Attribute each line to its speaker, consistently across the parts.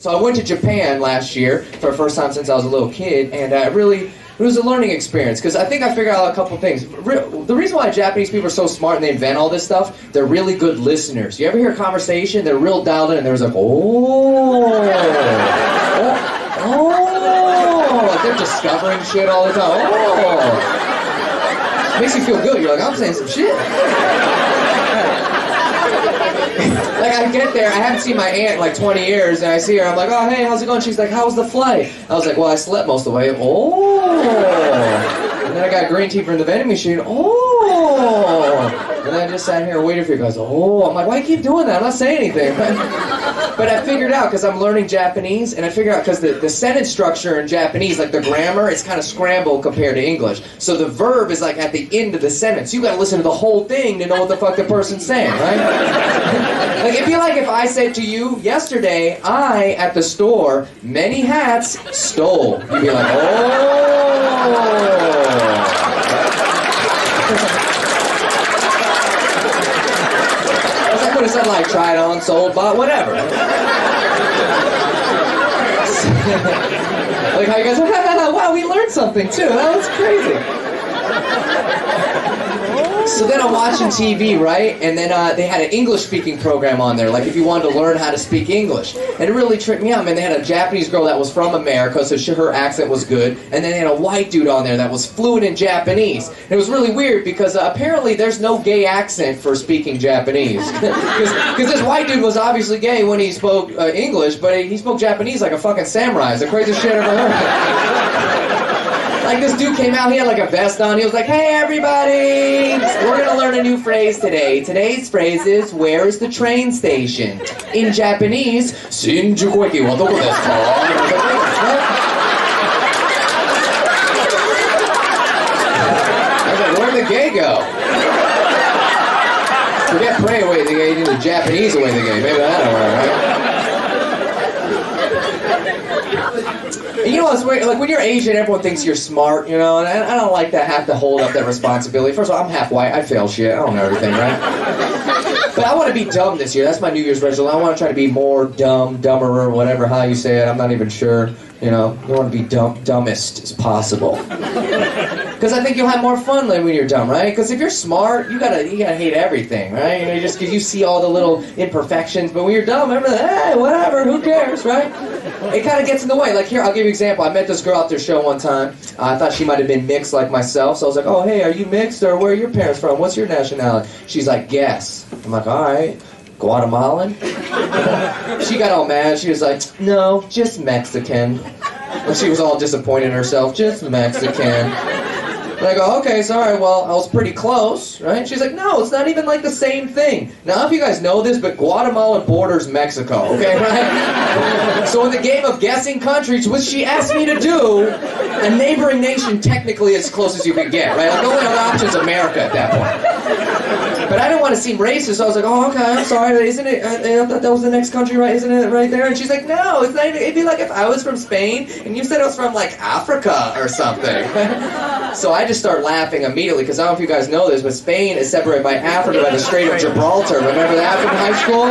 Speaker 1: So I went to Japan last year for the first time since I was a little kid, and it was a learning experience because I think I figured out a couple things. The reason why Japanese people are so smart and they invent all this stuff, they're really good listeners. You ever hear a conversation, they're real dialed in, and they're like, like they're discovering shit all the time. Makes you feel good. You're like, I'm saying some shit. Like, I get there, I haven't seen my aunt in like 20 years, and I see her, I'm like, oh, hey, how's it going? She's like, how was the flight? I was like, well, I slept most of the way. Oh. And then I got green tea from the vending machine. Oh. And then I just sat here waiting for you guys. Oh. I'm like, why do you keep doing that? I'm not saying anything. But I figured out, because I'm learning Japanese, and I figured out, because the sentence structure in Japanese, like the grammar, is kind of scrambled compared to English. So the verb is like at the end of the sentence. You gotta listen to the whole thing to know what the fuck the person's saying, right? Like, it'd be like if I said to you, yesterday, I, at the store, many hats, stole. You'd be like, oh. I could have said, like, tried on, sold, bought, whatever. Like how you guys, wow, we learned something, too. That was crazy. So then I'm watching TV, right? And then they had an English-speaking program on there, like if you wanted to learn how to speak English. And it really tripped me out. I mean, they had a Japanese girl that was from America, so her accent was good. And then they had a white dude on there that was fluent in Japanese. And it was really weird because apparently there's no gay accent for speaking Japanese. Because this white dude was obviously gay when he spoke English, but he spoke Japanese like a fucking samurai. It's the craziest shit I've ever heard. Like, this dude came out, he had like a vest on, he was like, hey everybody, we're gonna learn a new phrase today. Today's phrase is, where is the train station? In Japanese, Shinjuku eki wa doko desu ka? I was like, where'd the gay go? Forget pray away the gay, the Japanese away the gay. Maybe that'll work, right? You know what's weird? Like, when you're Asian, everyone thinks you're smart, you know, and I don't like to have to hold up that responsibility. First of all, I'm half white. I fail shit. I don't know everything, right? But I want to be dumb this year. That's my New Year's resolution. I want to try to be more dumber, whatever, how you say it. I'm not even sure, you know. You want to be dumbest as possible. Because I think you'll have more fun when you're dumb, right? Because if you're smart, you gotta hate everything, right? You know, just because you see all the little imperfections. But when you're dumb, everything, hey, whatever, who cares, right? It kind of gets in the way. Like, here, I'll give you an example. I met this girl at their show one time. I thought she might have been mixed like myself. So I was like, oh, hey, are you mixed? Or where are your parents from? What's your nationality? She's like, guess. I'm like, all right. Guatemalan? She got all mad. She was like, no, just Mexican. And she was all disappointed in herself. Just Mexican. And I go, okay, so alright, well, I was pretty close, right? She's like, no, it's not even like the same thing. Now, I don't know if you guys know this, but Guatemala borders Mexico, okay, right? So in the game of guessing countries, which she asked me to do, a neighboring nation technically is as close as you can get, right? Like, the only other option is America at that point. But I didn't want to seem racist, so I was like, oh, okay, I'm sorry, isn't it, I thought that was the next country, right? Isn't it right there? And she's like, no, it's not even, it'd be like if I was from Spain, and you said I was from, like, Africa or something. So I just start laughing immediately, because I don't know if you guys know this, but Spain is separated by Africa by the Strait of Gibraltar. Remember that from high school?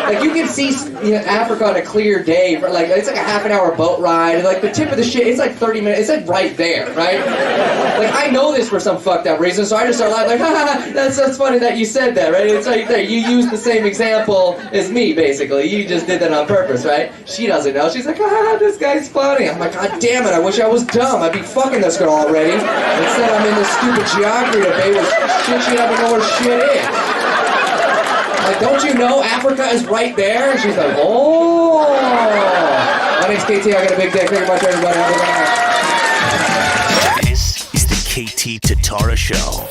Speaker 1: Like, you can see, you know, Africa on a clear day, like, it's like a half-an-hour boat ride, and like the tip of the shit, it's like 30 minutes, it's like right there, right? Like, I know this for some fucked up reason, so I just start laughing, like, ha, that's funny that you said that, right? It's right there. You used the same example as me, basically. You just did that on purpose, right? She doesn't know. She's like, this guy's funny. I'm like, God damn it, I wish I was dumb. I'd be fucking this girl already. Instead, I'm in this stupid geography debate with shit she doesn't know where shit is. Like, don't you know Africa is right there? And she's like, oh. My name's KT, I got a big dick. Thank you much, everybody. Have a good night.
Speaker 2: This is the KT Tatara Show.